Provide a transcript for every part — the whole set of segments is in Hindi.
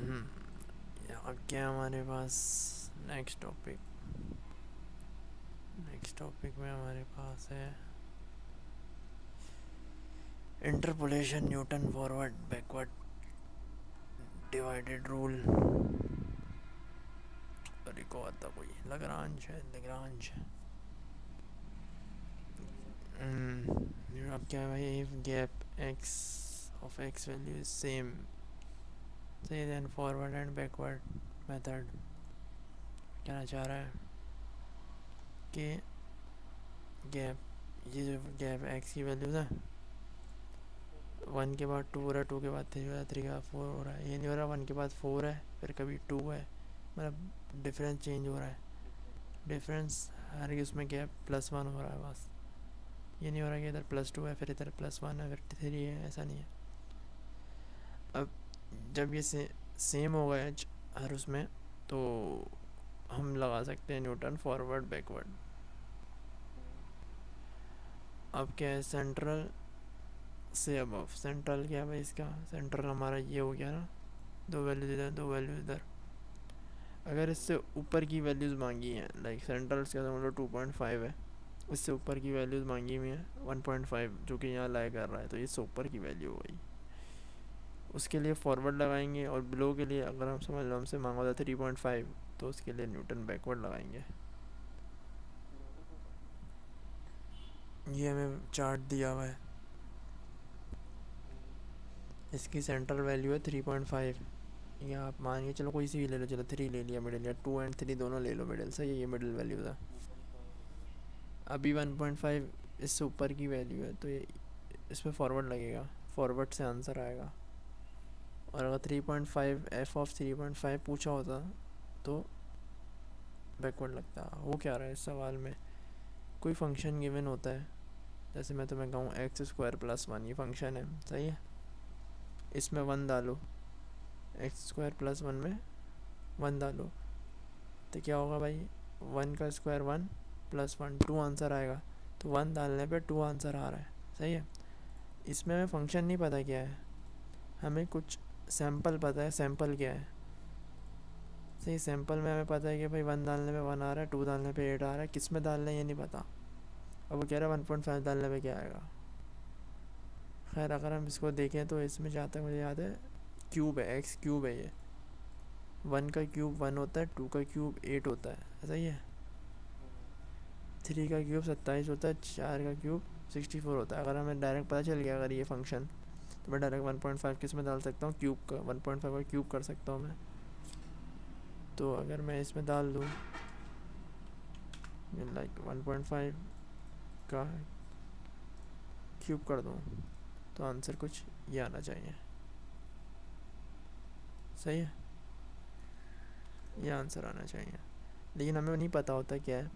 अब क्या हमारे पास नेक्स्ट टॉपिक में हमारे पास है interpolation, Newton forward backward divided rule, और एक और था कोई लगरांज। अब क्या है भाई, if gap X of X value is same, सही, then forward and backward method कहना चाह रहा है कि गैप, ये जो गैप एक्स की वैल्यूज है, 1 के बाद 2 हो रहा है, 2 के बाद 3 हो रहा है, 3 के बाद 4 हो रहा है, ये नहीं हो रहा 1 के बाद 4 है फिर कभी 2 है, मतलब डिफरेंस चेंज हो रहा है। डिफरेंस हर एक उसमें गैप +1 हो रहा है बस। ये नहीं हो रहा कि इधर +2 है फिर इधर +1 है फिर 3 है, ऐसा नहीं है। अब जब ये सेम होगा एच हर उसमें, तो हम लगा सकते हैं न्यूटन फॉरवर्ड बैकवर्ड। अब क्या है, सेंट्रल से अबव, सेंट्रल क्या है भाई, इसका सेंट्रल हमारा ये हो गया ना, 2 वैल्यूज इधर 2 वैल्यूज इधर। अगर इससे ऊपर की वैल्यूज़ मांगी हैं, लाइक सेंट्रल इसका मतलब 2.5 है, इससे ऊपर की वैल्यूज़ मांगी हुई हैं 1.5 जो कि यहाँ लाई कर रहा है, तो इससे ऊपर की वैल्यू हो गई, उसके लिए फॉरवर्ड लगाएंगे। और बिलो के लिए अगर हम समझ लो हमसे मांगा था 3.5, तो उसके लिए न्यूटन बैकवर्ड लगाएंगे। ये हमें चार्ट दिया हुआ है, इसकी सेंट्रल वैल्यू है 3.5, या आप मान के चलो कोई सी भी ले लो, चलो 3 ले लिया मिडिल, या 2 एंड 3 दोनों ले लो मिडिल, सही है, ये मिडिल वैल्यू था। अभी 1.5 इससे ऊपर की वैल्यू है, तो ये इसमें फॉरवर्ड लगेगा, फॉरवर्ड से आंसर आएगा। और अगर 3.5 एफ ऑफ 3.5 पूछा होता तो बैकवर्ड लगता। वो क्या रहा है इस सवाल में, कोई फंक्शन गिवन होता है, जैसे मैं तुम्हें कहूँ x² + 1, ये फंक्शन है, सही है, इसमें 1 डालो, x² + 1 में 1 डालो, तो क्या होगा भाई, 1 का स्क्वायर 1 + 1 2 आंसर आएगा। तो 1 डालने पे 2 आंसर आ रहा है, सही है। इसमें हमें फंक्शन नहीं पता क्या है, हमें कुछ सैंपल पता है, सैंपल क्या है, सही। सैंपल में हमें पता है कि भाई 1 डालने पे 1 आ रहा है, 2 डालने पे 8 आ रहा है, किस में डालना है ये नहीं पता। अब वो कह रहा है 1.5 डालने पे क्या आएगा। खैर अगर हम इसको देखें तो इसमें जहाँ तक मुझे याद है क्यूब है, x³ है ये, 1 का क्यूब 1 होता है, 2 का क्यूब 8 होता है, ऐसा ही है, 3 का क्यूब 27 होता है, 4 का क्यूब 64 होता है। अगर हमें डायरेक्ट पता चल गया अगर ये फंक्शन, तो मैं डायरेक्ट 1.5 किस में डाल सकता हूँ, क्यूब का, 1.5 का क्यूब कर सकता हूँ मैं। तो अगर मैं इसमें डाल दूँ लाइक 1.5 का क्यूब कर दूँ, तो आंसर कुछ ये आना चाहिए, सही है, ये आंसर आना चाहिए। लेकिन हमें नहीं पता होता क्या है।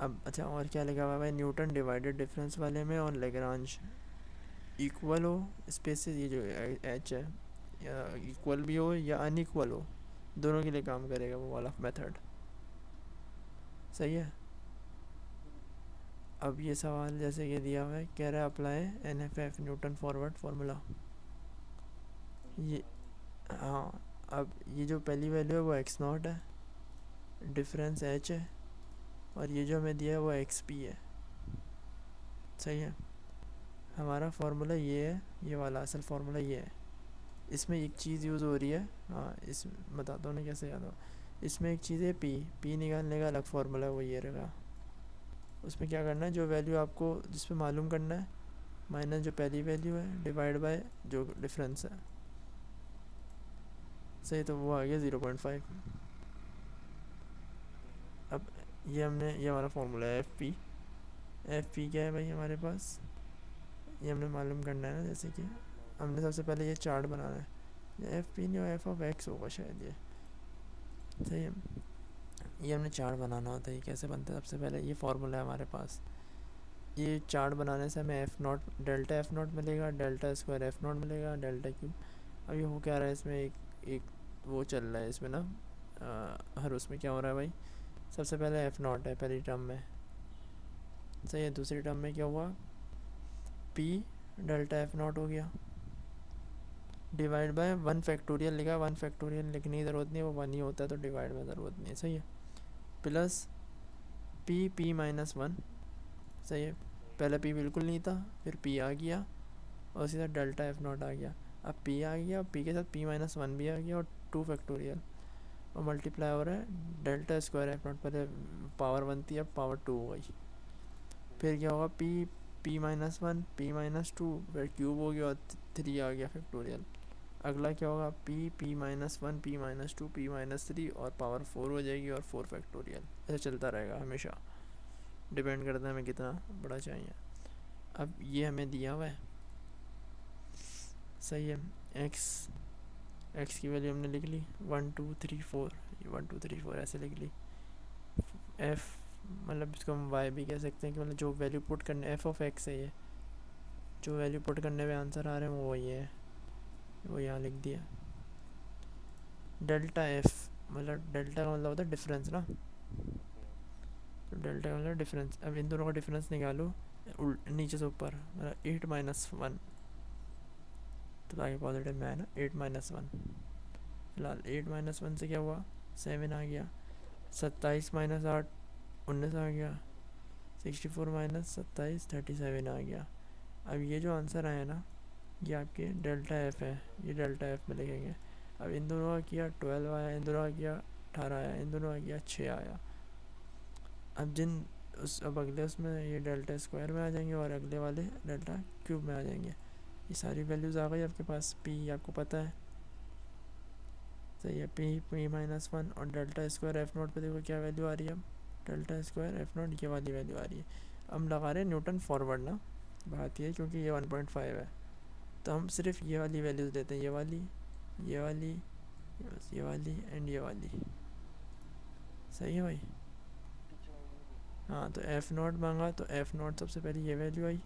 अब अच्छा और क्या लिखा हुआ है भाई, न्यूटन डिवाइडेड डिफरेंस वाले में और लेग्रांज इक्वल हो स्पेसिस, ये जो एच है, या इक्वल भी हो या अनइक्वल हो, दोनों के लिए काम करेगा वो वाला मेथड, सही है। अब ये सवाल जैसे कि दिया हुआ है, कह रहा है apply NFF Newton forward formula. ये हाँ, अब ये जो पहली वैल्यू है वो x0 है, डिफरेंस h है, और ये जो हमें दिया है वो xp है, सही है। हमारा फार्मूला ये है, ये वाला असल फार्मूला ये है। इसमें एक चीज़ यूज़ हो रही है, हाँ इस बताता हूँ ना कैसे याद हो। इसमें एक चीज़ है पी निकालने का अलग फार्मूला है, वो ये रहेगा। उसमें क्या करना है, जो वैल्यू आपको जिस पे मालूम करना है, माइनस जो पहली वैल्यू है डिवाइड बाय जो डिफरेंस है, सही। तो वो आ गया 0.5। अब ये हमने, ये हमारा फार्मूला है एफ पी क्या है भाई हमारे पास, ये हमने मालूम करना है ना, जैसे कि हमने सबसे पहले ये चार्ट बनाना है, एफ पी नहीं हो, एफ ऑफ एक्स होगा शायद ये, सही है। ये हमने चार्ट बनाना होता है, ये कैसे बनता है, सबसे पहले ये फार्मूला है हमारे पास। ये चार्ट बनाने से हमें F0 डेल्टा F0 मिलेगा, डेल्टा स्क्वायर F0 मिलेगा, डेल्टा क्यूब। अब ये हो क्या रहा है, इसमें एक वो चल रहा है इसमें ना, हर उसमें क्या हो रहा है भाई, सबसे पहले F0 है पहली टर्म में, सही है। दूसरी टर्म में क्या हुआ, P डेल्टा F0 हो गया, डिवाइड बाय 1 फैक्टोरियल लिखा, 1 फैक्टोरियल लिखने की ज़रूरत नहीं है, वो 1 ही होता है तो डिवाइड में ज़रूरत नहीं है, सही है। प्लस पी माइनस 1, सही है। पहले पी बिल्कुल नहीं था, फिर पी आ गया और सीधा डेल्टा एफ नॉट आ गया। अब पी आ गया, पी के साथ पी माइनस 1 भी आ गया और 2 फैक्टोरियल और मल्टीप्लाई हो रहा है डेल्टा स्क्वायर एफ नॉट, पहले पावर 1 थी अब पावर 2 हो गई। फिर क्या होगा, पी माइनस 1 पी माइनस 2, फिर क्यूब हो गया और 3 आ गया फैक्टोरियल। अगला क्या होगा, P minus 1 P minus 2 P minus 3 और पावर 4 हो जाएगी और 4 फैक्टोरियल। ऐसे चलता रहेगा हमेशा, डिपेंड करता है हमें कितना बड़ा चाहिए। अब ये हमें दिया हुआ है, सही है। एक्स की वैल्यू हमने लिख ली 1 2 3 4, 1 2 3 4 ऐसे लिख ली। एफ मतलब इसको हम वाई भी कह सकते हैं कि मतलब जो वैल्यू पुट करने, एफ ऑफ एक्स है ये, जो वैल्यू पुट करने पे आंसर आ रहे हैं वो ये है, वो यहाँ लिख दिया। डेल्टा एफ मतलब डेल्टा का मतलब होता है डिफरेंस ना, तो डेल्टा का मतलब डिफरेंस। अब इन दोनों का डिफरेंस निकालो नीचे से ऊपर, मतलब 8 माइनस 1, तो आगे पॉजिटिव में है ना, 8 माइनस 1। फिलहाल 8 माइनस 1 से क्या हुआ, 7 आ गया। 27 माइनस 8 19 आ गया। 64 माइनस 27 37 आ गया। अब ये जो आंसर आया ना, ये आपके डेल्टा एफ है, ये डेल्टा एफ में लिखेंगे। अब इन दोनों का किया 12 आया, इन दोनों का किया 18 आया, इन दोनों का किया 6 आया। अब अब अगले उसमें ये डेल्टा स्क्वायर में आ जाएंगे और अगले वाले डेल्टा क्यूब में आ जाएंगे। ये सारी वैल्यूज़ आ गई आपके पास। पी आपको पता है, सही है। पी माइनस 1 और डेल्टा स्क्वायर एफ नॉट पे देखो क्या वैल्यू आ रही है। अब डेल्टा स्क्वायर एफ नॉट ये वाली वैल्यू आ रही है। हम लगा रहे हैं न्यूटन फॉरवर्ड ना, बात ये क्योंकि ये 1.5 है तो हम सिर्फ ये वाली वैल्यूज़ लेते हैं, ये वाली ये वाली ये वाली एंड ये वाली, सही है भाई। हाँ तो एफ़ नॉट मांगा तो एफ़ नॉट सबसे पहले ये value I,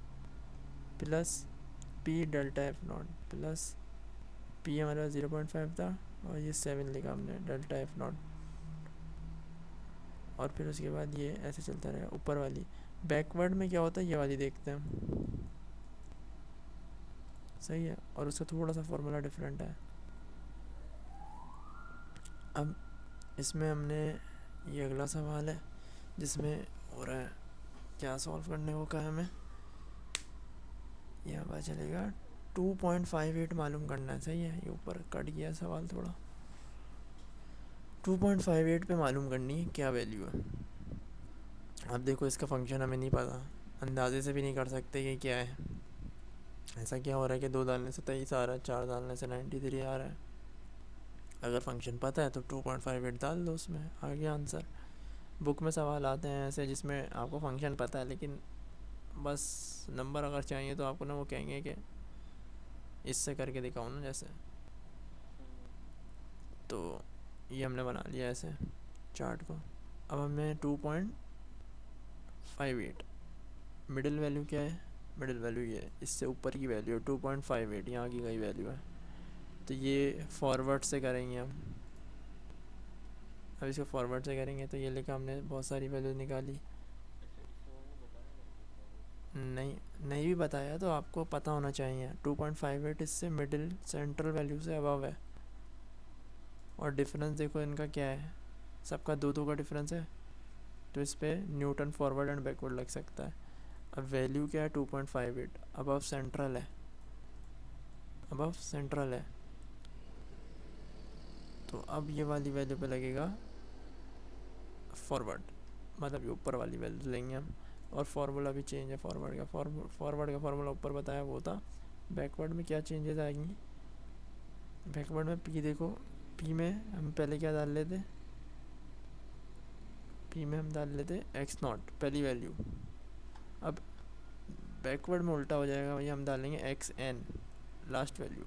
plus P delta F not, plus P हमारे पास 0.5 था और ये 7 लिखा हमने डेल्टा एफ़ नॉट। और फिर उसके बाद ये ऐसे चलता रहेगा। ऊपर वाली बैकवर्ड में क्या होता है ये वाली देखते हैं हम, सही है। और उसका थोड़ा सा फॉर्मूला डिफरेंट है। अब इसमें हमने ये अगला सवाल है जिसमें हो रहा है क्या सॉल्व करने को कहा हमें, यहाँ पता चलेगा 2.58 मालूम करना है, सही है। ये ऊपर कट गया सवाल थोड़ा। 2.58 पे मालूम करनी है क्या वैल्यू है। अब देखो इसका फंक्शन हमें नहीं पता, अंदाजे से भी नहीं कर सकते कि क्या है। ऐसा क्या हो रहा है कि 2 डालने से 23 आ रहा है, 4 डालने से 93 आ रहा है। अगर फंक्शन पता है तो 2.58 डाल दो, उसमें आ गया आंसर। बुक में सवाल आते हैं ऐसे जिसमें आपको फंक्शन पता है लेकिन बस नंबर अगर चाहिए तो आपको ना वो कहेंगे कि इससे करके दिखाओ ना जैसे। तो ये हमने बना लिया ऐसे चार्ट को। अब हमें 2.58 मिडिल वैल्यू क्या है, मिडिल वैल्यू ये है, इससे ऊपर की वैल्यू 2.58 यहाँ की गई वैल्यू है। तो ये फॉरवर्ड से करेंगे हम। अब इसको फॉरवर्ड से करेंगे तो ये लिखा हमने, बहुत सारी वैल्यू निकाली। नहीं भी बताया तो आपको पता होना चाहिए। 2.58 इससे मिडिल सेंट्रल वैल्यू से अबव है। और डिफरेंस देखो इनका क्या है, सबका 2 का डिफरेंस है, तो इस पर न्यूटन फॉरवर्ड एंड बैकवर्ड लग सकता है। अब वैल्यू क्या है 2.58, अबव सेंट्रल है, अबव सेंट्रल है। तो अब ये वाली वैल्यू पे लगेगा फॉरवर्ड, मतलब ये ऊपर वाली वैल्यू लेंगे हम। और फार्मूला भी चेंज है फॉरवर्ड का, फॉरवर्ड का फार्मूला ऊपर बताया वो था। बैकवर्ड में क्या चेंजेस आएंगी, बैकवर्ड में पी देखो, पी में हम पहले क्या डाल लेते, पी में हम डाल लेते एक्स नॉट पहली वैल्यू। अब बैकवर्ड में उल्टा हो जाएगा भैया, हम डालेंगे x n last value,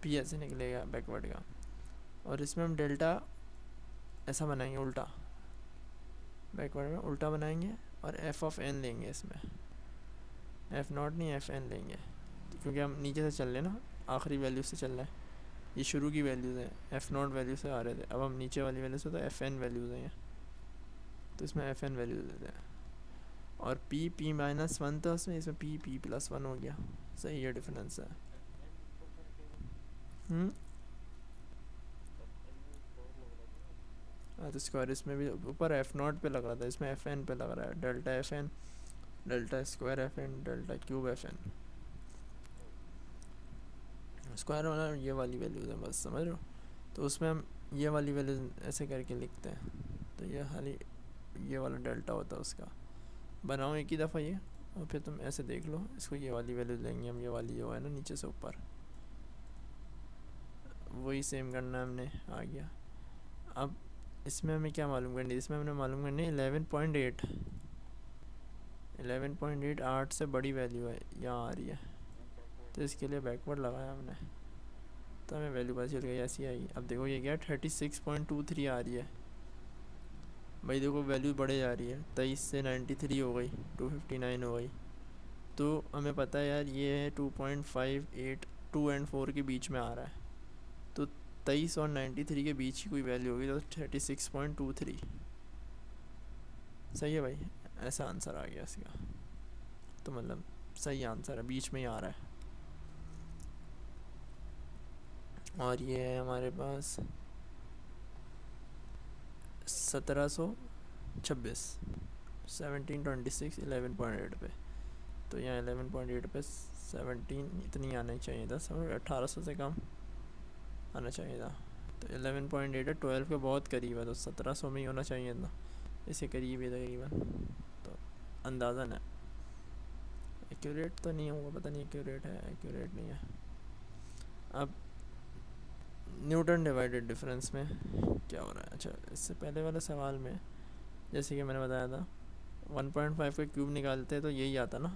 p ऐसे निकलेगा बैकवर्ड का। और इसमें हम डेल्टा ऐसा बनाएंगे उल्टा, बैकवर्ड में उल्टा बनाएंगे और एफ ऑफ एन लेंगे इसमें, एफ नॉट नहीं एफ एन लेंगे, क्योंकि हम नीचे से चल रहे ना, आखिरी वैल्यू से चल रहे हैं। ये शुरू की वैल्यूज़ हैं, एफ नॉट वैल्यू से आ रहे थे, अब हम नीचे वाली वैल्यू से तो एफ एन वैल्यूज़ हैं, तो इसमें एफ एन वैल्यूज देते हैं। और पी माइनस 1 था उसमें, इसमें पी प्लस 1 हो गया, सही है डिफरेंस है। हाँ तो स्क्वायर इसमें भी ऊपर एफ नॉट पे लग रहा था, इसमें एफ एन पे लग रहा है, delta f n, delta square f n, delta cube f n. Square वाला ये वाली वैल्यूज़ है बस, समझ रहे हो। तो उसमें हम ये वाली वैल्यूज ऐसे करके लिखते हैं, तो ये खाली ये वाला डेल्टा होता है उसका। बनाओ एक ही दफ़ा ये, और फिर तुम ऐसे देख लो इसको, ये वाली वैल्यूज लेंगे हम, ये वाली जो है ना नीचे से ऊपर, वही सेम करना है हमने, आ गया। अब इसमें हमें क्या मालूम करनी है, इसमें हमने मालूम करनी है 11.8, 11.8 8 से बड़ी वैल्यू है यहाँ आ रही है, तो इसके लिए बैकवर्ड लगाया हमने, तो हमें वैल्यू पता चल गई ऐसी आई। अब देखो ये क्या 36.23 आ रही है भाई, देखो वैल्यू बढ़े जा रही है, 23 से 93 हो गई, 259 हो गई। तो हमें पता है यार ये है 2.58, 2 और 4 के बीच में आ रहा है, तो 23 और 93 के बीच की कोई वैल्यू होगी तो 36.23 सही है भाई, ऐसा आंसर आ गया इसका। तो मतलब सही आंसर है, बीच में ही आ रहा है। और ये है हमारे पास 1726, 1726 11.8 पे, तो यहाँ 11.8 पे 17 इतनी आना चाहिए था, 1800 से कम आना चाहिए था। तो 11.8 है, 12 के बहुत करीब है, तो 1700 में ही होना चाहिए था, इसके करीब ही तकरीबन। तो अंदाज़न है, एक्यूरेट तो नहीं होगा, पता नहीं एक्यूरेट है एक्यूरेट नहीं है। अब न्यूटन डिवाइडेड डिफरेंस में क्या हो रहा है। अच्छा, इससे पहले वाले सवाल में जैसे कि मैंने बताया था 1.5 का क्यूब निकालते हैं तो यही आता ना,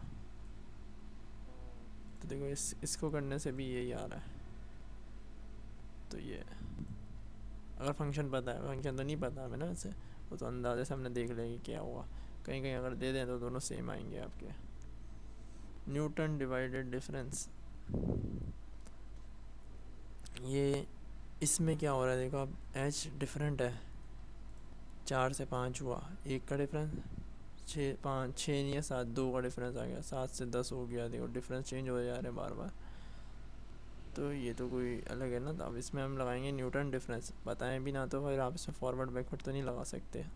तो देखो इसको करने से भी यही आ रहा है। तो ये अगर फंक्शन पता है, फंक्शन तो नहीं पता हमें ना वैसे, वो तो अंदाजे से हमने देख लेंगे क्या हुआ, कहीं कहीं अगर दे दें तो दोनों सेम आएंगे आपके। न्यूटन डिवाइडेड डिफरेंस, ये इसमें क्या हो रहा है देखो, अब एच डिफरेंट है, 4 से 5 हुआ, 1 का डिफरेंस, 6 5 6 नहीं है 7, 2 का डिफरेंस आ गया, 7 से 10 हो गया, देखो डिफरेंस चेंज हो जा रहे हैं बार बार, तो ये तो कोई अलग है ना। तो अब इसमें हम लगाएंगे न्यूटन डिफरेंस, बताएं भी ना तो फिर आप इसमें फॉरवर्ड बैकवर्ड तो नहीं लगा सकते।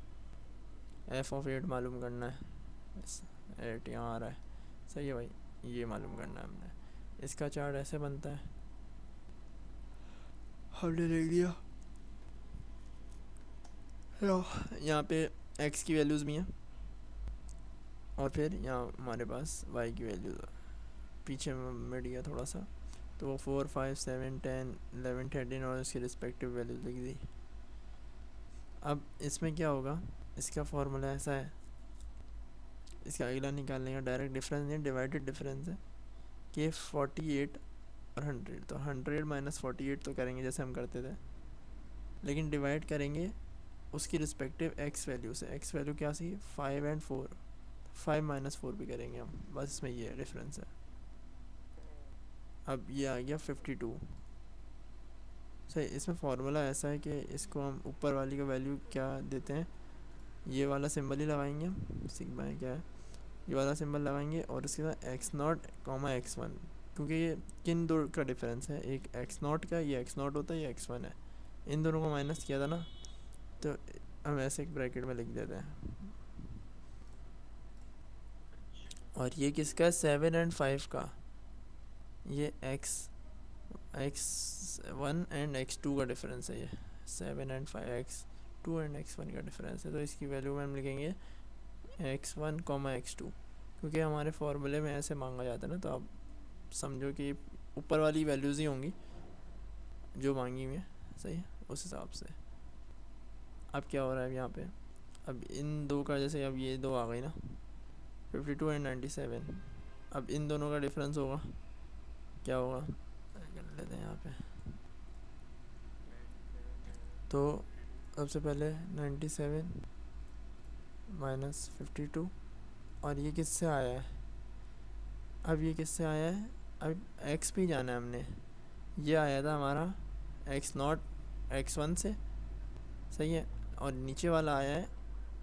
एफ ऑफ 8 मालूम करना है, 8 यहाँ आ रहा है, सही है भाई, ये मालूम करना है हमने। इसका चार्ट ऐसे बनता है, हमने लिख दिया, यहाँ पे एक्स की वैल्यूज़ भी हैं, और फिर यहाँ हमारे पास वाई की वैल्यूज़ है, पीछे मिट गया थोड़ा सा, तो वो 4 5 7 10 11 13 और इसकी रिस्पेक्टिव वैल्यूज लिख दी। अब इसमें क्या होगा, इसका फॉर्मूला ऐसा है, इसका अगला निकालने का डायरेक्ट डिफरेंस नहीं, डिवाइडेड डिफरेंस है कि 48 और 100, तो 100 माइनस 48 तो करेंगे जैसे हम करते थे, लेकिन डिवाइड करेंगे उसकी रिस्पेक्टिव एक्स वैल्यू से। एक्स वैल्यू क्या सी, 5 और 4, 5 माइनस 4 भी करेंगे हम, बस इसमें ये डिफरेंस है। अब ये आ गया 52 सही। इसमें फार्मूला ऐसा है कि इसको हम ऊपर वाली का वैल्यू क्या देते हैं, ये वाला सिंबल ही लगाएंगे हम, सिग्मा है क्या है, ये वाला सिंबल लगाएंगे और इसके साथ x not comma x one, क्योंकि ये किन दो का डिफरेंस है, एक एक्स नॉट का, ये एक्स नॉट होता है, ये एक्स वन है, इन दोनों को माइनस किया था ना, तो हम ऐसे एक ब्रैकेट में लिख देते हैं। और ये किसका है, 7 और 5 का, ये x1 एंड x2 का डिफरेंस है, ये 7 और 5 x2 एंड x1 का डिफरेंस है। तो इसकी वैल्यू में हम लिखेंगे x1 कॉमा x2, क्योंकि हमारे फॉर्मूले में ऐसे मांगा जाता है ना, तो आप समझो कि ऊपर वाली वैल्यूज़ ही होंगी जो मांगी हुई है, सही है, उस हिसाब से। अब क्या हो रहा है यहाँ पे, अब इन दो का जैसे, अब ये दो आ गई ना 52 एंड 97, अब इन दोनों का डिफरेंस होगा, क्या होगा कर लेते हैं यहाँ पे। तो सबसे पहले 97 माइनस 52, और ये किससे आया है, अब ये किससे आया है, अब एक्स पे जाना है हमने, ये आया था हमारा एक्स नॉट x1 से, सही है, और नीचे वाला आया है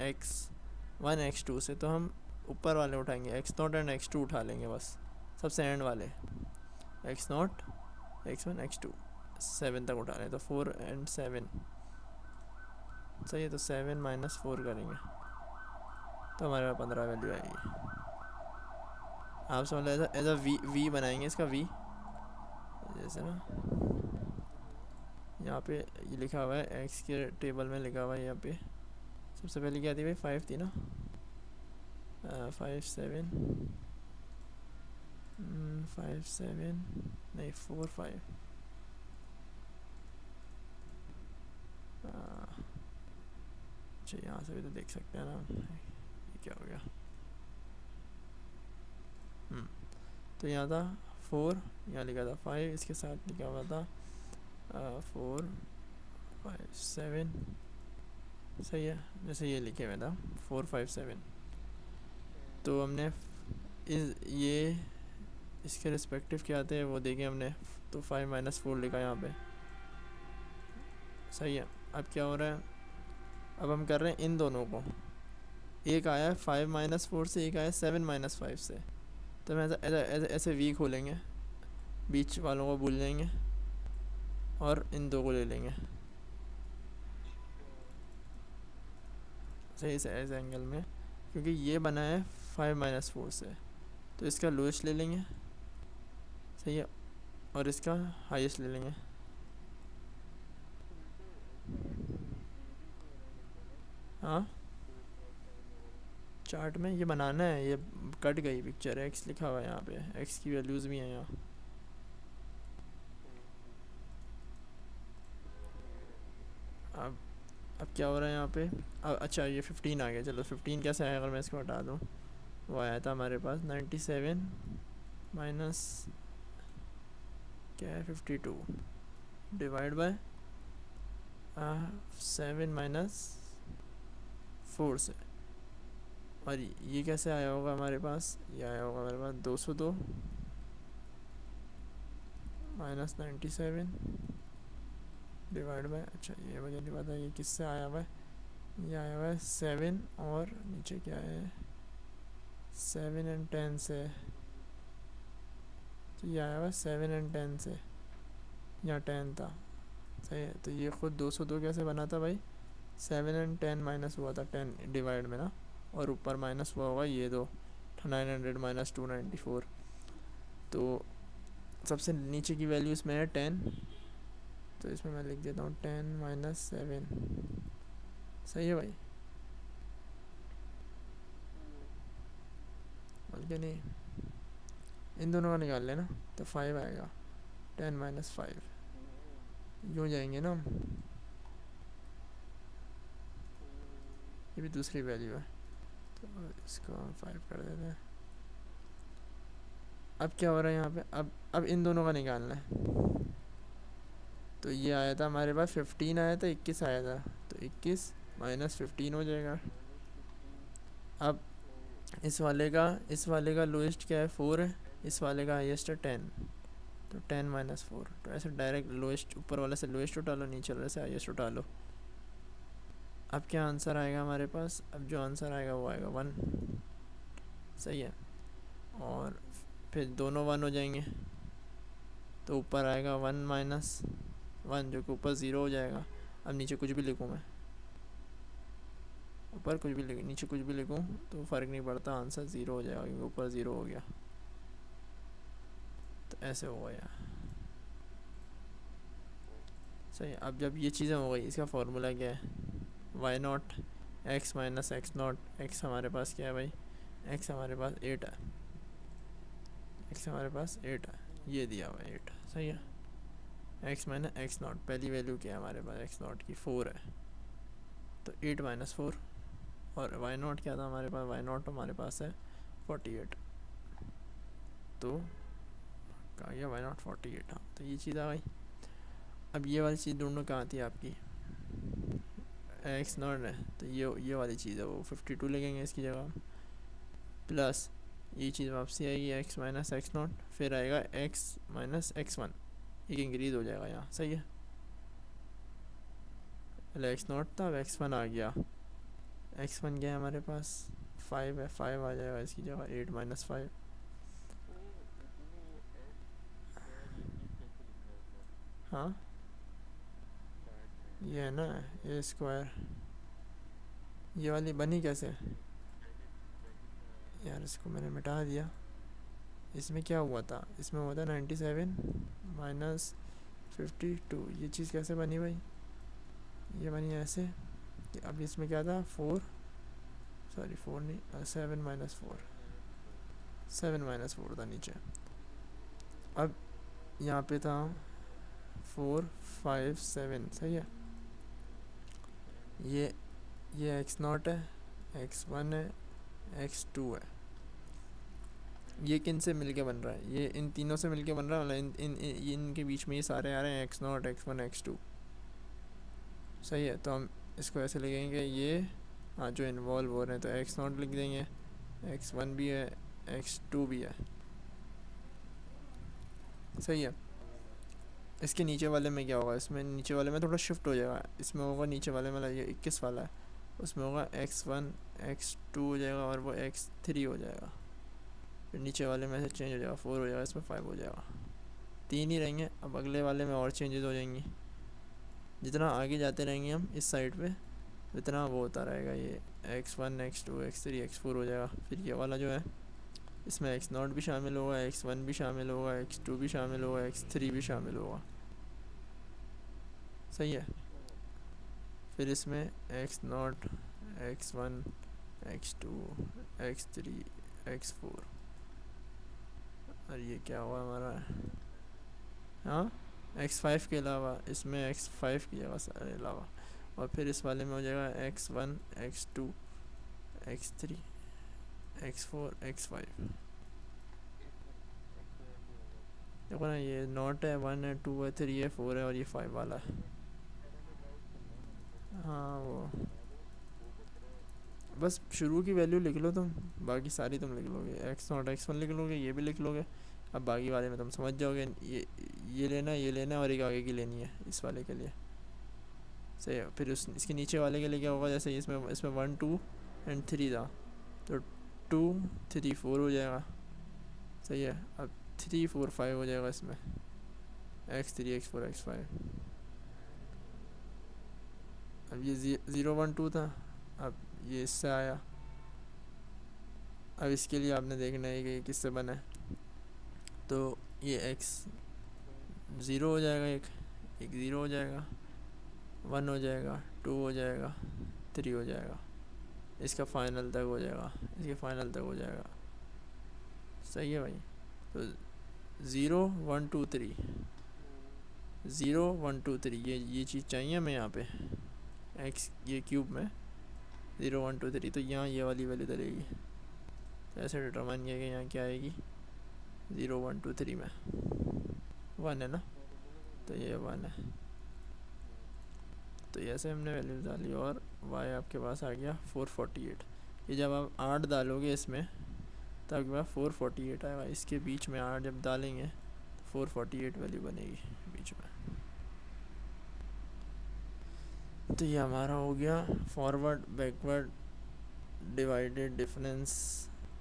x1 x2 से, तो हम ऊपर वाले उठाएंगे, एक्स नॉट एंड x2 उठा लेंगे बस, सबसे एंड वाले x नॉट x1 x2, 7 तक उठा रहे हैं, तो 4 एंड 7 सही है। तो 7 माइनस 4 करेंगे तो हमारे पास 15 वैल्यू आएगी। आप समझ लो एज अ वी बनाएंगे इसका वी, जैसे ना यहाँ पे ये लिखा हुआ है एक्स के टेबल में लिखा हुआ है यहाँ पे सबसे पहले क्या थी भाई 5 थी ना, 5 7 5 7 नहीं 4 5 अच्छा यहाँ से भी तो देख सकते हैं ना ये क्या हो गया। तो यहाँ था 4, यहाँ लिखा था 5, इसके साथ लिखा हुआ था 4 5 7 सही है, जैसे ये लिखे हुआ था 4 5 7। तो हमने ये इसके रिस्पेक्टिव क्या आते हैं वो देखे हमने, तो 5 माइनस 4 लिखा यहाँ पे सही है। अब क्या हो रहा है, अब हम कर रहे हैं इन दोनों को, एक आया है 5 माइनस 4 से, एक आया है 7 माइनस 5 से। तो हम ऐसे वी खोलेंगे, बीच वालों को भूल जाएंगे और इन दो को ले लेंगे सही से ऐसे एंगल में, क्योंकि ये बना है 5 माइनस 4 से, तो इसका लोएस्ट ले लेंगे सही है और इसका हाईएस्ट ले लेंगे। हाँ चार्ट में ये बनाना है, ये कट गई पिक्चर, एक्स लिखा हुआ है यहाँ पे, एक्स की वैल्यूज़ भी हैं यहाँ। अब क्या हो रहा है यहाँ पे, अच्छा ये 15 आ गया, चलो 15 कैसे आया अगर मैं इसको हटा दूँ, वो आया था हमारे पास 97 माइनस क्या है 52 डिवाइड बाय 7 माइनस 4 से, और ये कैसे आया होगा हमारे पास, ये आया होगा हमारे पास 202 माइनस 97 डिवाइड बाय, अच्छा ये मुझे नहीं पता ये किससे आया हुआ है, ये आया हुआ है 7 और नीचे क्या है 7 एंड 10 से, तो ये आया हुआ है 7 एंड 10 से, यहाँ 10 था सही है। तो ये खुद 202 कैसे बना था भाई, 7 एंड 10 माइनस हुआ था 10 डिवाइड में ना, और ऊपर माइनस हुआ होगा ये दो 900 माइनस 294, तो सबसे नीचे की वैल्यू इसमें है 10, तो इसमें मैं लिख देता हूँ 10 माइनस 7 सही है भाई, बल्कि नहीं इन दोनों का निकाल लेना तो 5 आएगा, 10 माइनस 5 यूँ जाएंगे ना हम, ये भी दूसरी वैल्यू है तो इसको हम 5 कर देते हैं। अब क्या हो रहा है यहाँ पे, अब इन दोनों का निकालना है, तो ये आया था हमारे पास 15 आया था 21 आया था, तो 21 माइनस 15 हो जाएगा। अब इस वाले का लोएस्ट क्या है 4 है, इस वाले का हाईएस्ट है 10, तो 10 माइनस 4, तो ऐसे डायरेक्ट लोएस्ट ऊपर वाले से लोएस्ट उठा लो, नीचे वाले से हाईएस्ट उठा लो। अब क्या आंसर आएगा हमारे पास, अब जो आंसर आएगा वो आएगा 1 सही है, और फिर दोनों 1 हो जाएंगे तो ऊपर आएगा 1 माइनस 1 जो कि ऊपर 0 हो जाएगा। अब नीचे कुछ भी लिखूँ मैं, ऊपर कुछ भी लिखूँ नीचे कुछ भी लिखूँ तो फ़र्क नहीं पड़ता, आंसर 0 हो जाएगा क्योंकि ऊपर 0 हो गया, तो ऐसे होगा यार सही है। अब जब ये चीज़ें हो गई, इसका फॉर्मूला क्या है, y naught x minus x naught, x हमारे पास क्या है भाई, एक्स हमारे पास 8 है, एक्स हमारे पास 8 है, ये दिया हुआ है 8 सही है। एक्स माइनस एक्स नॉट, पहली वैल्यू क्या है हमारे पास एक्स नॉट की 4 है, तो 8 माइनस 4, और वाई नॉट क्या था हमारे पास, वाई नॉट हमारे पास है 48, तो कहा गया वाई नॉट 48, हाँ तो ये चीज़ आ गई। अब ये वाली चीज़ ढूंढो कहाँ थी आपकी, एक्स नॉट है तो ये वाली चीज़ है, वो 52 लगेंगे इसकी जगह, प्लस ये चीज़ वापसी आएगी एक्स माइनस एक्स नॉट, फिर आएगा एक्स माइनस एक्स वन, एक इंक्रीज़ हो जाएगा यहाँ सही है, पहले एक्स नॉट था अब एक्स वन आ गया, एक्स वन क्या है हमारे पास 5 है, 5 आ जाएगा इसकी जगह 8 माइनस 5, हाँ ये है ना ए स्क्वायर, ये वाली बनी कैसे? यार इसको मैंने मिटा दिया। इसमें क्या हुआ था, इसमें हुआ था 97 माइनस 52, ये चीज़ कैसे बनी भाई? ये बनी ऐसे कि अब इसमें क्या था 4, सॉरी 4 नहीं 7 माइनस 4, 7 माइनस 4 था नीचे। अब यहाँ पे था 4 5 7, सही है। ये एक्स नॉट है, एक्स वन है, एक्स टू है। ये किन से मिलके बन रहा है? ये इन तीनों से मिलके बन रहा है, मतलब इनके बीच में ये सारे आ रहे हैं x naught, x one, x two, सही है। तो हम इसको ऐसे लिखेंगे, ये हाँ जो इन्वॉल्व हो रहे हैं, तो एक्स नॉट लिख देंगे, एक्स वन भी है, एक्स टू भी है, सही है। इसके नीचे वाले में क्या होगा, इसमें नीचे वाले में थोड़ा शिफ्ट हो जाएगा, इसमें होगा नीचे वाले में, ये 21 वाला है, उसमें होगा एक्स वन एक्स टू हो जाएगा और वो एक्स थ्री हो जाएगा। फिर नीचे वाले में से चेंज हो जाएगा, 4 हो जाएगा, इसमें 5 हो जाएगा, 3 ही रहेंगे। अब अगले वाले में और चेंजेस हो जाएंगी, जितना आगे जाते रहेंगे हम इस साइड पे उतना वो होता रहेगा, ये x one x two x three x four हो जाएगा। फिर ये वाला जो है इसमें एक्स नॉट भी शामिल होगा, एक्स वन भी शामिल होगा, एक्स टू भी शामिल होगा, एक्स थ्री भी शामिल होगा, सही है। फिर इसमें x naught, x one, x two, x three, x four, और ये क्या हुआ हमारा, हाँ एक्स फाइव के अलावा इसमें एक्स फाइव की जगह सारे अलावा। और फिर इस वाले में हो जाएगा x one x two x three x four x five. देखो ना, ये नॉट है, वन है, टू है, थ्री है, फोर है और ये फाइव वाला है। हाँ वो बस शुरू की वैल्यू लिख लो तुम, बाकी सारी तुम लिख लोगे, एक्स नॉट एक्स वन लिख लोगे, ये भी लिख लोगे। अब बाकी वाले में तुम समझ जाओगे, ये लेना, ये लेना और एक आगे की लेनी है इस वाले के लिए, सही है। फिर इसके नीचे वाले के लिए क्या होगा, जैसे इसमें इसमें वन टू एंड थ्री था, तो टू थ्री फोर हो जाएगा, सही है। अब थ्री फोर फाइव हो जाएगा इसमें, x three x four x five. अब ये ज़ीरो वन टू था, अब ये इससे आया। अब इसके लिए आपने देखना है कि किससे बना है, तो ये एक्स ज़ीरो हो जाएगा, एक ज़ीरो हो जाएगा, वन हो जाएगा, टू हो जाएगा, थ्री हो जाएगा, इसका फाइनल तक हो जाएगा, इसके फाइनल तक हो जाएगा, सही है भाई। तो zero one two three, zero one two three, ये चीज़ चाहिए हमें यहाँ पे, एक्स ये क्यूब में 0 1 2 3, तो यहाँ ये वाली वैल्यू डलेगी, तो ऐसे डिटरमाइन किया गया यहाँ क्या आएगी 0 1 2 3 में 1 है ना, तो ये 1 है। तो ऐसे हमने वैल्यू डाली और y आपके पास आ गया 448। ये जब आप 8 डालोगे इसमें तो आपके पास 448 आएगा, इसके बीच में 8 जब डालेंगे तो 448 वैल्यू बनेगी बीच में। तो ये हमारा हो गया फॉरवर्ड बैकवर्ड डिवाइडेड डिफरेंस,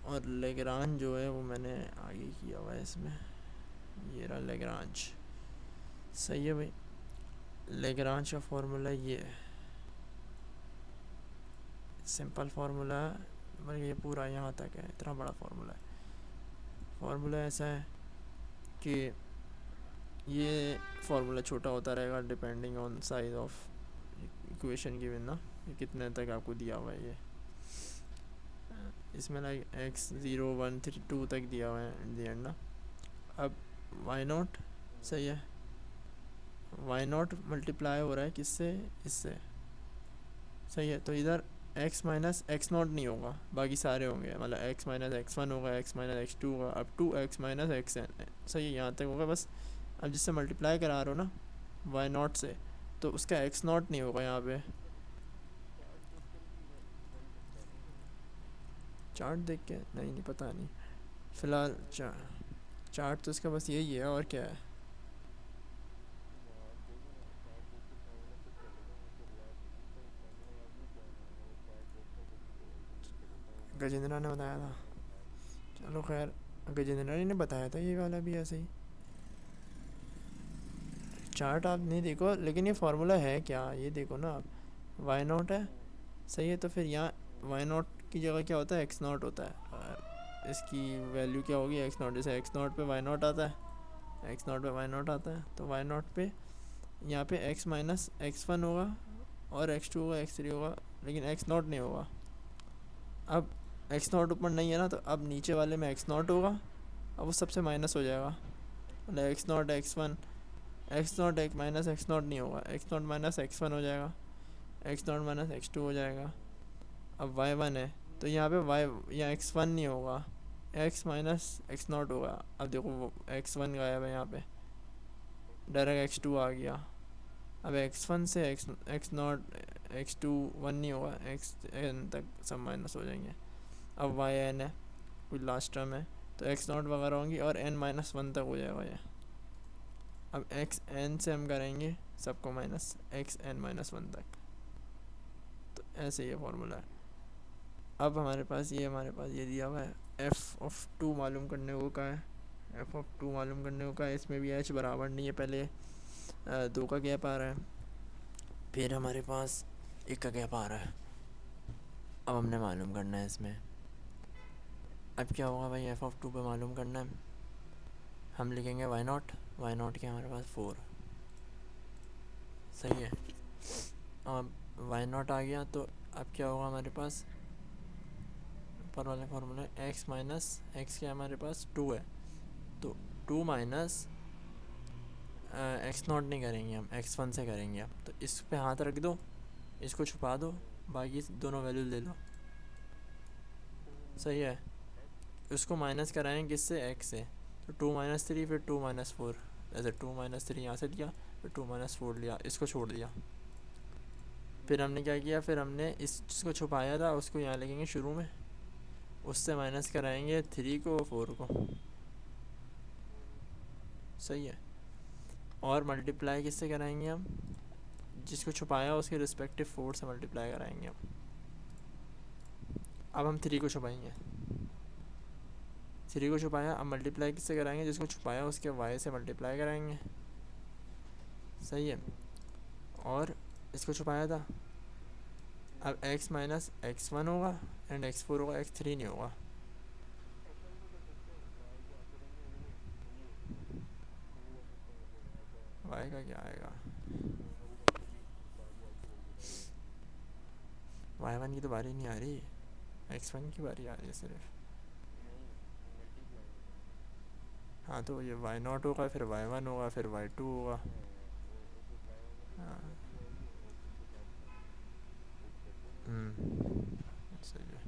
और लेग्रांज जो है वो मैंने आगे किया हुआ है इसमें, ये रहा लेग्रांज, सही है भाई। लेग्रांज का फार्मूला ये है, सिंपल फार्मूला है, मतलब ये पूरा यहाँ तक है, इतना बड़ा फार्मूला है। फार्मूला ऐसा है कि ये फार्मूला छोटा होता रहेगा depending on size of equation given ना, कितने तक आपको दिया हुआ है। ये इसमें like x zero one three two तक दिया हुआ है इन दी एंड ना। अब वाई नॉट, सही है, वाई नॉट मल्टीप्लाई हो रहा है किससे, इससे, सही है। तो इधर x माइनस एक्स नॉट नहीं होगा, बाकी सारे होंगे, मतलब x माइनस एक्स वन होगा, x माइनस एक्स टू होगा, अब to x minus x n, सही है, यहाँ तक होगा बस। अब जिससे मल्टीप्लाई करा रहे हो ना वाई नॉट से, तो उसका एक्स नॉट नहीं होगा यहाँ पे। चार्ट देख के नहीं पता नहीं, फ़िलहाल चार्ट तो इसका बस यही है, और क्या है। गजेंद्रा ने बताया था, चलो खैर, गजेंद्रा ने बताया था ये वाला भी ऐसे ही। चार्ट आप नहीं देखो, लेकिन ये फार्मूला है क्या ये देखो ना आप, वाई नॉट है, सही है। तो फिर यहाँ वाई नॉट की जगह क्या होता है, एक्स नॉट होता है। इसकी वैल्यू क्या होगी, एक्स नॉट। जैसे एक्स नॉट पे वाई नॉट आता है, एक्स नॉट पे वाई नॉट आता है, तो वाई नॉट पे यहाँ पे एक्स माइनस एक्स वन होगा और एक्स टू होगा, एक्स थ्री होगा, लेकिन एक्स नॉट नहीं होगा। अब एक्स नॉट ऊपर नहीं है ना, तो अब नीचे वाले में एक्स नॉट होगा, अब वो सबसे माइनस हो जाएगा, मतलब x naught x one, x naught एक माइनस एक्स नॉट नहीं होगा, x naught minus x one हो जाएगा, x naught minus x two हो जाएगा। अब वाई वन है तो यहाँ पे वाई, यहाँ एक्स वन नहीं होगा, एक्स माइनस एक्स नॉट होगा। अब देखो वो एक्स वन गायब है यहाँ पे, डायरेक्ट एक्स टू आ गया। अब एक्स वन से x naught x two one नहीं होगा, एक्स एन तक सब माइनस हो जाएंगे। अब वाई एन है, कोई लास्ट टर्म है, तो एक्स नॉट वगैरह होंगी और एन माइनस वन तक हो जाएगा ये। अब एक्स एन से हम करेंगे सबको minus, x n minus one तक। तो ऐसे ये फॉर्मूला है। अब हमारे पास ये दिया हुआ है, एफ ऑफ टू मालूम करने को का है, एफ ऑफ टू मालूम करने को का है। इसमें भी एच बराबर नहीं है, पहले दो का गैप आ रहा है, फिर हमारे पास एक का गैप आ रहा है। अब हमने मालूम करना है इसमें, अब क्या होगा भाई, एफ ऑफ टू पे मालूम करना है, हम लिखेंगे वाई नॉट, वाई नॉट के हमारे पास 4, सही है। अब वाई नॉट आ गया, तो अब क्या होगा हमारे पास, ऊपर वाले फॉर्मूले एक्स माइनस एक्स के हमारे पास 2 है, तो 2 माइनस एक्स नॉट नहीं करेंगे हम, एक्स वन से करेंगे। अब तो इस पे हाथ रख दो, इसको छुपा दो, बाकी दोनों वैल्यू ले लो, सही है। उसको माइनस कराएंगे किससे, एक्स से, तो 2 माइनस थ्री, फिर 2 माइनस फोर, ऐसे 2 माइनस थ्री यहाँ से लिया, फिर 2 माइनस फोर लिया, इसको छोड़ दिया। फिर हमने क्या किया, फिर हमने इस जिसको छुपाया था उसको यहाँ लिखेंगे शुरू में, उससे माइनस कराएंगे 3 को 4 को, सही है। और मल्टीप्लाई किससे कराएंगे हम, जिसको छुपाया उसके रिस्पेक्टिव 4 से मल्टीप्लाई कराएंगे हम। अब हम 3 को छुपाएंगे, 3 को छुपाया, अब मल्टीप्लाई किससे कराएंगे, जिसको छुपाया उसके y से मल्टीप्लाई कराएंगे, सही है। और इसको छुपाया था, अब x माइनस एक्स वन होगा एंड एक्स फोर होगा, एक्स थ्री नहीं होगा। y का क्या आएगा, y1 की तो बारी नहीं आ रही, x1 की बारी आ रही है सिर्फ। हाँ तो ये वाई नॉट होगा, फिर वाई वन होगा, फिर वाई टू होगा। हाँ सही है।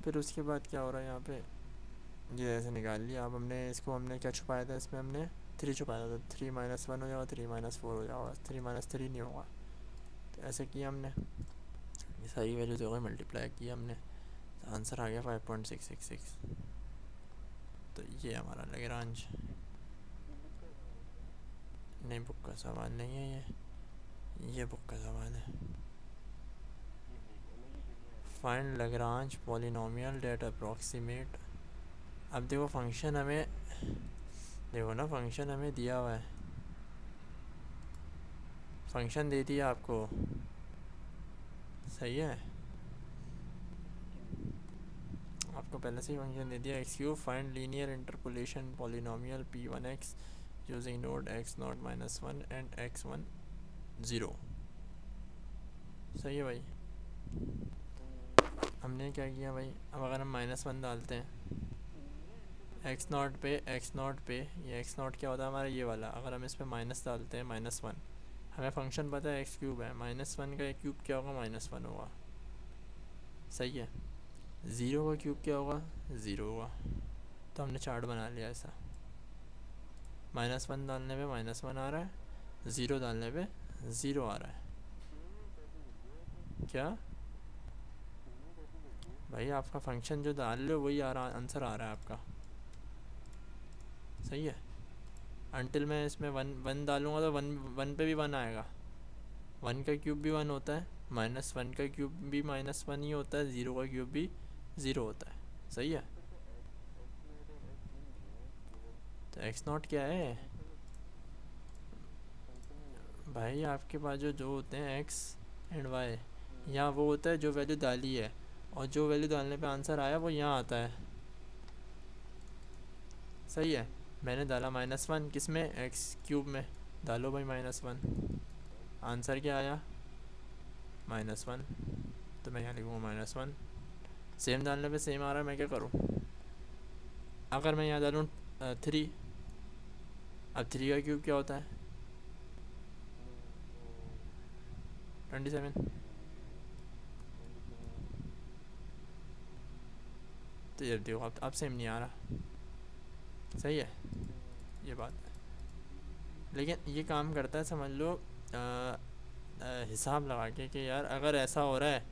फिर उसके बाद क्या हो रहा है यहाँ पे, ये ऐसे निकाल लिया। अब हमने इसको, हमने क्या छुपाया था इसमें, हमने 3 छुपाया था, 3 माइनस वन हो जाएगा, 3 माइनस फोर हो जाएगा, 3 माइनस थ्री नहीं होगा। तो ऐसे किया हमने, ये सारी वैल्यूज हो गई, मल्टीप्लाई किया हमने, तो आंसर आ गया 5.666। तो ये हमारा लैग्रांज, नहीं बुक का सवाल नहीं है ये बुक का सवाल है। Find Lagrange polynomial that approximate. अब देखो फंक्शन हमें, देखो ना फंक्शन हमें दिया हुआ है, फंक्शन दे दिया आपको, सही है, आपको पहले से ही फंक्शन दे दिया, x cube find linear interpolation polynomial p1x using node x naught minus one and x one zero, सही है भाई। हमने क्या किया भाई, अब अगर हम माइनस वन डालते हैं एक्स नॉट पे, ये एक्स नॉट क्या होता है हमारा ये वाला, अगर हम इस पर माइनस डालते हैं माइनस वन, हमें फंक्शन पता है एक्स क्यूब है, माइनस वन का क्यूब क्या होगा, माइनस वन होगा, सही है। ज़ीरो का क्यूब क्या होगा, ज़ीरो होगा। तो हमने चार्ट बना लिया ऐसा, माइनस वन डालने पे माइनस वन आ रहा है, ज़ीरो डालने पे ज़ीरो आ रहा है। क्या भाई, आपका फंक्शन जो डाल लो वही आ रहा, आंसर आ रहा है आपका, सही है। अनटिल मैं इसमें वन वन डालूँगा तो वन वन पे भी वन आएगा, वन का क्यूब भी वन होता है, माइनस वन का क्यूब भी माइनस वन ही होता है, ज़ीरो का क्यूब भी ज़ीरो होता है, सही है। तो एक्स नॉट क्या है, भाई आपके पास जो होते हैं एक्स एंड वाई, यहाँ वो होता है जो वैल्यू डाली है, और जो वैल्यू डालने पे आंसर आया वो यहाँ आता है। सही है, मैंने डाला -1 किस में, एक्स क्यूब में, डालो भाई -1, आंसर क्या आया -1, तो मैं यहाँ लिखूँगा -1। सेम डालने पे सेम आ रहा है, मैं क्या करूँ। अगर मैं यहाँ डालूँ 3, अब 3 का क्यूब क्या होता है 27, तो ये देखो अब सेम नहीं आ रहा। सही है, ये बात है, लेकिन ये काम करता है समझ लो हिसाब लगा के कि यार अगर ऐसा हो रहा है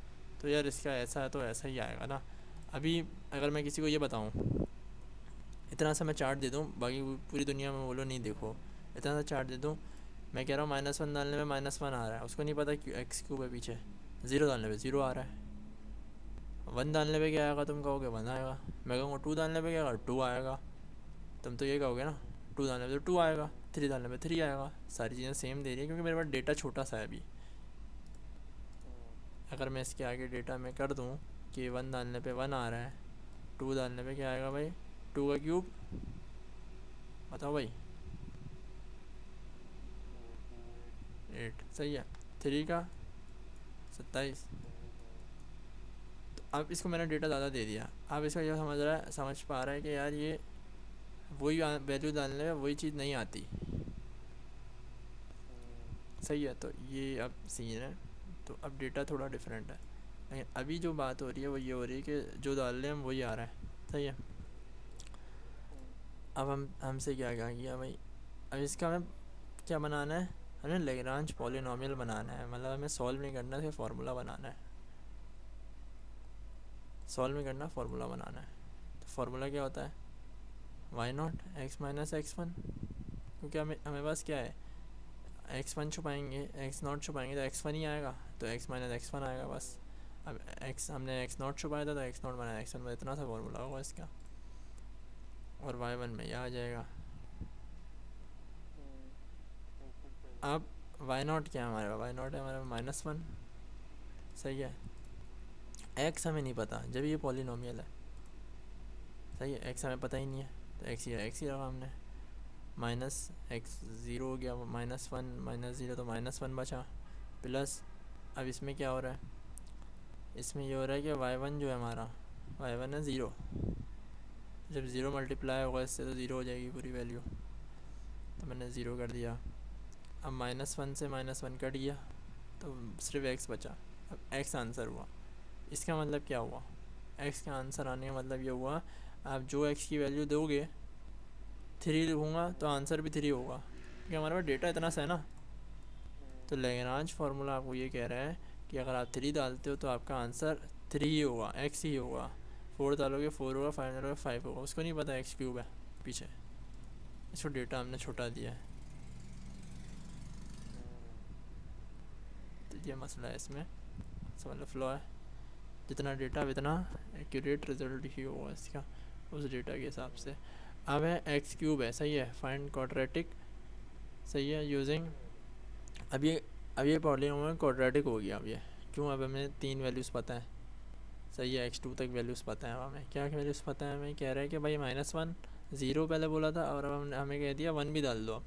तो यार इसका ऐसा है तो ऐसा ही आएगा ना। अभी अगर मैं किसी को ये बताऊँ, इतना सा मैं चार्ट दे दूँ, बाकी पूरी दुनिया में बोलो नहीं देखो, इतना सा चार्ट दे दूँ, मैं कह रहा हूँ -1 डालने में -1 आ रहा है, उसको नहीं पता कि एक्स क्यूब है पीछे, 0 डालने पे 0 आ रहा है, 1 डालने पे क्या आएगा, तुम कहोगे 1 आएगा, मैं कहूँगा 2 डालने पे क्या आएगा 2 आएगा, तुम तो ये कहोगे ना 2 डालने पे तो 2 आएगा, 3 डालने पे 3 आएगा। सारी चीज़ें सेम दे रही है क्योंकि मेरे पास डेटा छोटा सा है अभी। अगर मैं इसके आगे डेटा में कर दूँ कि 1 डालने पे 1 आ रहा है, 2 डालने पे क्या आएगा भाई 2 का क्यूब, बताओ भाई 8, सही है, 3 का 27। तो अब इसको मैंने डेटा ज़्यादा दे दिया, अब इसका ये समझ पा रहा है कि यार ये वही वैल्यू डालने में वही चीज़ नहीं आती। सही है, तो ये अब सीन है, तो अब डेटा थोड़ा डिफरेंट है, लेकिन अभी जो बात हो रही है वो ये हो रही है कि जो डाल रहे हैं हम वही आ रहा है। सही है, अब हमसे क्या क्या किया भाई, अब इसका हमें क्या बनाना है, हमें लैग्रांज पॉलिनॉमियल बनाना है, मतलब हमें सॉल्व नहीं करना है, फार्मूला बनाना है, सॉल्व नहीं करना फार्मूला बनाना है। तो फार्मूला क्या होता है y0 x माइनस x1, क्योंकि हमें पास क्या है x1 छुपाएंगे x0 छुपाएंगे तो x1 ही आएगा, तो x माइनस x1 आएगा बस। अब x हमने x0 छुपाया था तो x0 माइनस x1 में इतना सा फार्मूला होगा इसका, और y1 में यह आ जाएगा। अब y0 क्या है हमारे पास, y0 है हमारे पास -1। सही है, x हमें नहीं पता जब ये पॉलिनॉमियल है। सही है, x हमें पता ही नहीं है तो x ही रखा हमने, -x0 हो गया, -1 -0 तो -1 बचा, प्लस अब इसमें क्या हो रहा है, इसमें ये हो रहा है कि y1 जो है हमारा y1 है 0, जब 0 मल्टीप्लाई होगा इससे तो 0 हो जाएगी पूरी वैल्यू, तो मैंने 0 कर दिया। अब -1 से -1 कट गया तो सिर्फ x बचा, अब x आंसर हुआ। इसका मतलब क्या हुआ, x का आंसर आने का मतलब ये हुआ आप जो x की वैल्यू दोगे 3 लिखूँगा तो आंसर भी 3 होगा, क्योंकि हमारे पास डेटा इतना सा है ना। तो लैग्रांज फार्मूला आपको ये कह रहा है कि अगर आप 3 डालते हो तो आपका आंसर 3 ही होगा, x ही होगा। 4 डालोगे 4 होगा, 5 डालोगे 5 होगा, उसको नहीं पता x क्यूब है पीछे, इसको डेटा हमने छोटा दिया है। तो ये मसला है इसमें, समझ लो फ्लॉ है, जितना डेटा इतना एक्यूरेट रिजल्ट ही होगा इसका उस डेटा के हिसाब से। अब है एक्स क्यूब है, सही है, फाइंड क्वाड्रेटिक, सही है, यूजिंग अब ये पॉलीनॉमियल क्वाड्रेटिक हो गया। अब ये क्यों, अब हमें 3 वैल्यूज़ पता है, सही है, x2 तक वैल्यूज़ पता है, अब हमें क्या वैल्यूज़ पता है, हमें कह रहा है कि भाई -1 0 पहले बोला था, और अब हमें कह दिया 1 भी डाल दो, अब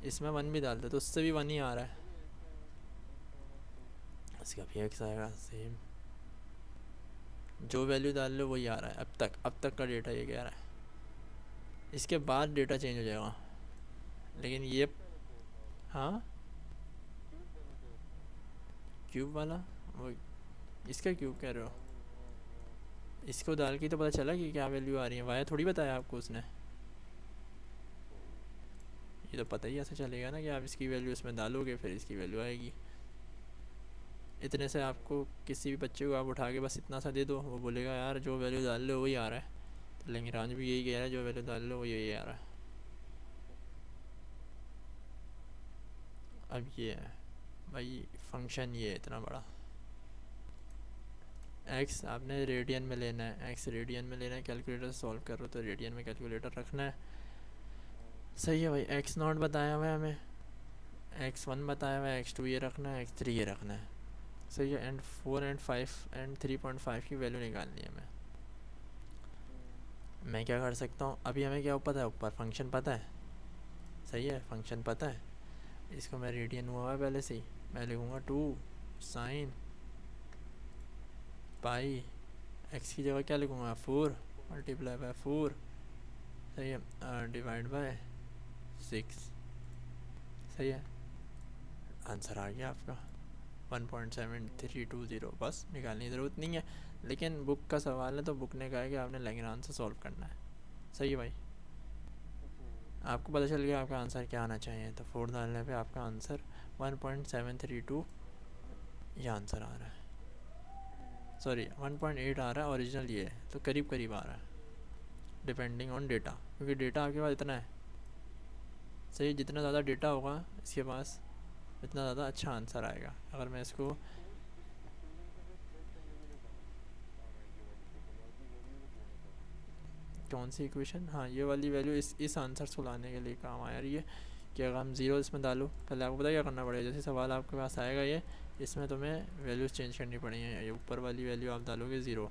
इसमें 1 भी डाल दो तो उससे भी 1 ही आ रहा है, इसका भी x आएगा सेम, जो वैल्यू डाल लो वही आ रहा है। अब तक का डेटा ये कह रहा है, इसके बाद डेटा चेंज हो जाएगा, लेकिन ये हाँ क्यूब वाला, वो इसका क्यूब कह रहे हो, इसको डाल के तो पता चला कि क्या वैल्यू आ रही है, वाया थोड़ी बताया आपको उसने, ये तो पता ही ऐसा चलेगा ना कि आप इसकी वैल्यू इसमें डालोगे फिर इसकी वैल्यू आएगी। इतने से आपको किसी भी बच्चे को आप उठा के बस इतना सा दे दो, वो बोलेगा यार जो वैल्यू डाल लो वही आ रहा है, तो लैग्रांज भी यही कह रहा है जो वैल्यू डाल लो वही यही आ रहा है। अब ये है भाई फंक्शन, ये इतना बड़ा x आपने रेडियन में लेना है, x रेडियन में लेना है, कैलकुलेटर सॉल्व कर रहे हो तो रेडियन में कैलकुलेटर रखना है। सही है भाई, x0 बताया हुआ है हमें, x1 बताया हुआ है, x2 ये रखना है, x3 ये रखना है, सही है। एंड 4 एंड 5 एंड 3.5 की वैल्यू निकालनी है मैं क्या कर सकता हूँ, अभी हमें क्या पता है, ऊपर फंक्शन पता है, सही है, फंक्शन पता है। इसको मैं रेडियन हुआ है पहले से ही, मैं लिखूँगा 2 साइन पाई, एक्स की जगह क्या लिखूँगा 4 मल्टीप्लाई बाय 4, सही है, डिवाइड बाय 6, सही है। आंसर आ गया आपका 1.7320, बस निकालने की ज़रूरत नहीं है। लेकिन बुक का सवाल है तो बुक ने कहा है कि आपने लैग्रांज से सॉल्व करना है, सही है भाई। आपको पता चल गया आपका आंसर क्या आना चाहिए, तो 4 डालने पे आपका आंसर 1.732 ये आंसर आ रहा है, सॉरी 1.8 आ रहा है, ओरिजिनल ये है, तो करीब करीब आ रहा है डिपेंडिंग ऑन डेटा, क्योंकि डेटा आपके पास इतना है, सही। जितना ज़्यादा डेटा होगा इसके पास इतना ज़्यादा अच्छा आंसर आएगा। अगर मैं इसको कौन सी इक्वेशन, हाँ ये वाली वैल्यू इस आंसर को लाने के लिए काम आ रही है कि अगर हम ज़ीरो इसमें डालो, पहले आपको पता क्या करना पड़ेगा, जैसे सवाल आपके पास आएगा ये, इसमें तुम्हें वैल्यूज़ चेंज करनी पड़ेंगी। ये ऊपर वाली वैल्यू आप डालोगे ज़ीरो,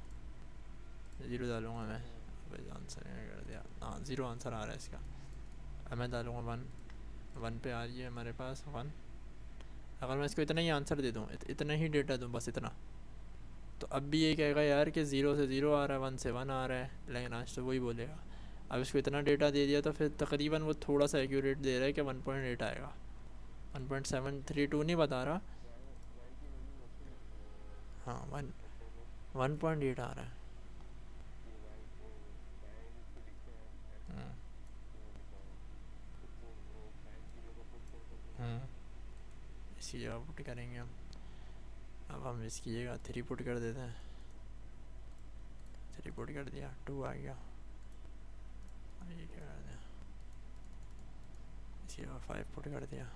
ज़ीरो डालूँगा मैं, आंसर कर दिया, हाँ ज़ीरो आंसर आ रहा है इसका। अब मैं डालूँगा 1, 1 पे आ रही है हमारे पास 1। अगर मैं इसको इतना ही आंसर दे दूँ, इतना ही डेटा दूँ, बस इतना, तो अब भी ये कहेगा यार कि ज़ीरो से ज़ीरो आ रहा है, 1 से 1 आ रहा है, लेकिन आज तो वही बोलेगा। अब इसको इतना डेटा दे दिया तो फिर तकरीबन वो थोड़ा सा एक्यूरेट दे रहा है कि 1.8 आएगा, 1.732 नहीं बता रहा, हाँ 1.8 आ रहा है। हम्म, हम्म, इसकी जगह पुट करेंगे हम, अब हम इसकी जगह 3 पुट कर देते हैं, 3 पुट कर दिया, 2 आ गया, ये क्या कर दिया, इसकी जगह 5 पुट कर दिया,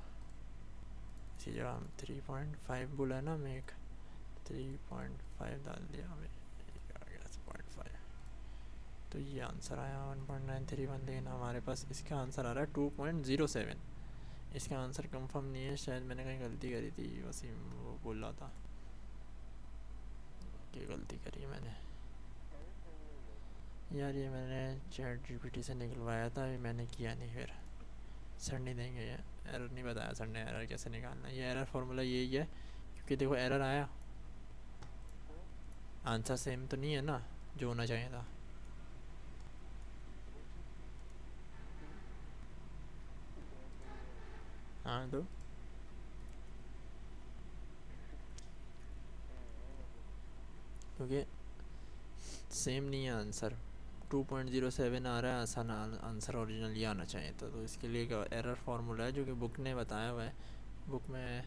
इसी जगह हम 3.5 बोला है ना, हमें एक 3.5 डाल दिया, हमें आ गया 0.5, तो ये आंसर आया 1.931, लेकिन हमारे पास इसका आंसर आ रहा है 2.07। इसका आंसर कंफर्म नहीं है, शायद मैंने कहीं गलती करी थी, वसीम वो बोल रहा था कि गलती करी मैंने, यार ये मैंने चैट जीपीटी से निकलवाया था, ये मैंने किया नहीं, फिर सर नहीं देंगे, ये एरर नहीं बताया सर ने, एरर कैसे निकालना है, ये एरर फार्मूला यही है, क्योंकि देखो एरर आया, आंसर सेम तो नहीं है ना जो होना चाहिए था। हाँ तो क्योंकि सेम नहीं है आंसर, 2.07 आ रहा है, आसान आंसर ओरिजिनल ये आना चाहिए था, तो इसके लिए एरर फार्मूला है जो कि बुक ने बताया हुआ है, बुक में,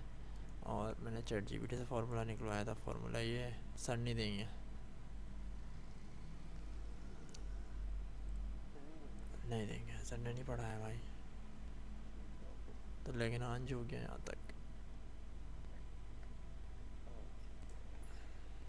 और मैंने चैट जीपीटी से फार्मूला निकलवाया था, फार्मूला ये है, सर नहीं देंगे, नहीं देंगे, सर ने नहीं पढ़ाया भाई, तो लेकिन आज हो गया यहाँ तक।